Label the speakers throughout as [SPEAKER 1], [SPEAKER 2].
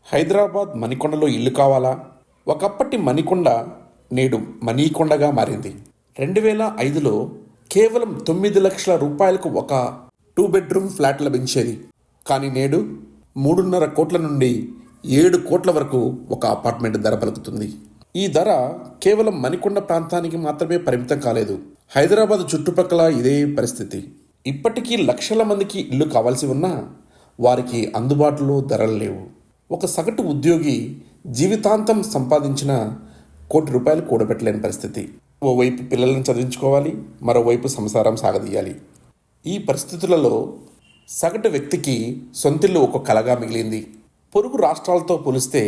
[SPEAKER 1] హైదరాబాద్ మణికొండలో ఇల్లు కావాలా? ఒకప్పటి మణికొండ నేడు మణికొండగా మారింది. 2005లో కేవలం 9 లక్షల రూపాయలకు ఒక 2 బెడ్రూమ్ ఫ్లాట్ లభించేది. కానీ నేడు 3.5 కోట్ల నుండి 7 కోట్ల వరకు ఒక అపార్ట్మెంట్ ధర పలుకుతుంది. ఈ ధర కేవలం మణికొండ ప్రాంతానికి మాత్రమే పరిమితం కాలేదు. హైదరాబాద్ చుట్టుపక్కల ఇదే పరిస్థితి. ఇప్పటికీ లక్షల మందికి ఇల్లు కావాల్సి ఉన్నా వారికి అందుబాటులో ధరలు లేవు. ఒక సగటు ఉద్యోగి జీవితాంతం సంపాదించిన ₹1 కోటి కూడబెట్టలేని పరిస్థితి. ఓవైపు పిల్లలను చదివించుకోవాలి, మరోవైపు సంసారం సాగదీయాలి. ఈ పరిస్థితులలో సగటు వ్యక్తికి సొంతిల్లు ఒక కలగా మిగిలింది. పొరుగు రాష్ట్రాలతో పోలిస్తే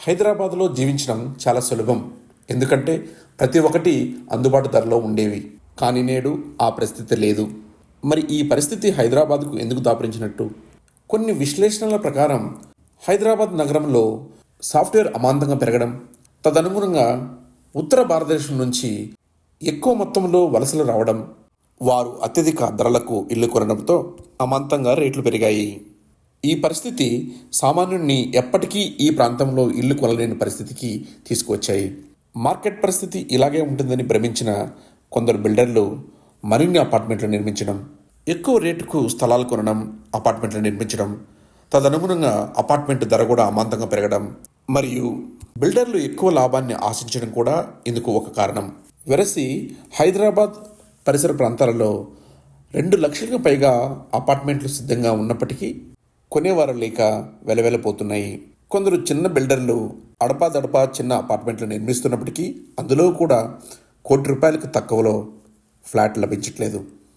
[SPEAKER 1] హైదరాబాద్లో జీవించడం చాలా సులభం. ఎందుకంటే ప్రతి ఒక్కటి అందుబాటు ధరలో ఉండేవి. కానీ నేడు ఆ పరిస్థితి లేదు. మరి ఈ పరిస్థితి హైదరాబాద్కు ఎందుకు దాపురించినట్టు? కొన్ని విశ్లేషణల ప్రకారం హైదరాబాద్ నగరంలో సాఫ్ట్వేర్ అమాంతంగా పెరగడం, తదనుగుణంగా ఉత్తర భారతదేశం నుంచి ఎక్కువ మొత్తంలో వలసలు రావడం, వారు అత్యధిక ధరలకు ఇల్లు కొనడంతో అమాంతంగా రేట్లు పెరిగాయి. ఈ పరిస్థితి సామాన్యుడిని ఎప్పటికీ ఈ ప్రాంతంలో ఇల్లు కొనలేని పరిస్థితికి తీసుకువచ్చాయి. మార్కెట్ పరిస్థితి ఇలాగే ఉంటుందని భ్రమించిన కొందరు బిల్డర్లు మరిన్ని అపార్ట్మెంట్లు నిర్మించడం, ఎక్కువ రేటుకు స్థలాలు కొనడం, అపార్ట్మెంట్లు నిర్మించడం, తదనుగుణంగా అపార్ట్మెంట్ ధర కూడా అమాంతంగా పెరగడం మరియు బిల్డర్లు ఎక్కువ లాభాన్ని ఆశించడం కూడా ఇందుకు ఒక కారణం. వెరసి హైదరాబాద్ పరిసర ప్రాంతాలలో 2 లక్షలకు పైగా అపార్ట్మెంట్లు సిద్ధంగా ఉన్నప్పటికీ కొనేవారు లేక వెలవెలపోతున్నాయి. కొందరు చిన్న బిల్డర్లు అడపాదడపా చిన్న అపార్ట్మెంట్లు నిర్మిస్తున్నప్పటికీ అందులో కూడా ₹1 కోటి తక్కువలో ఫ్లాట్ లభించట్లేదు.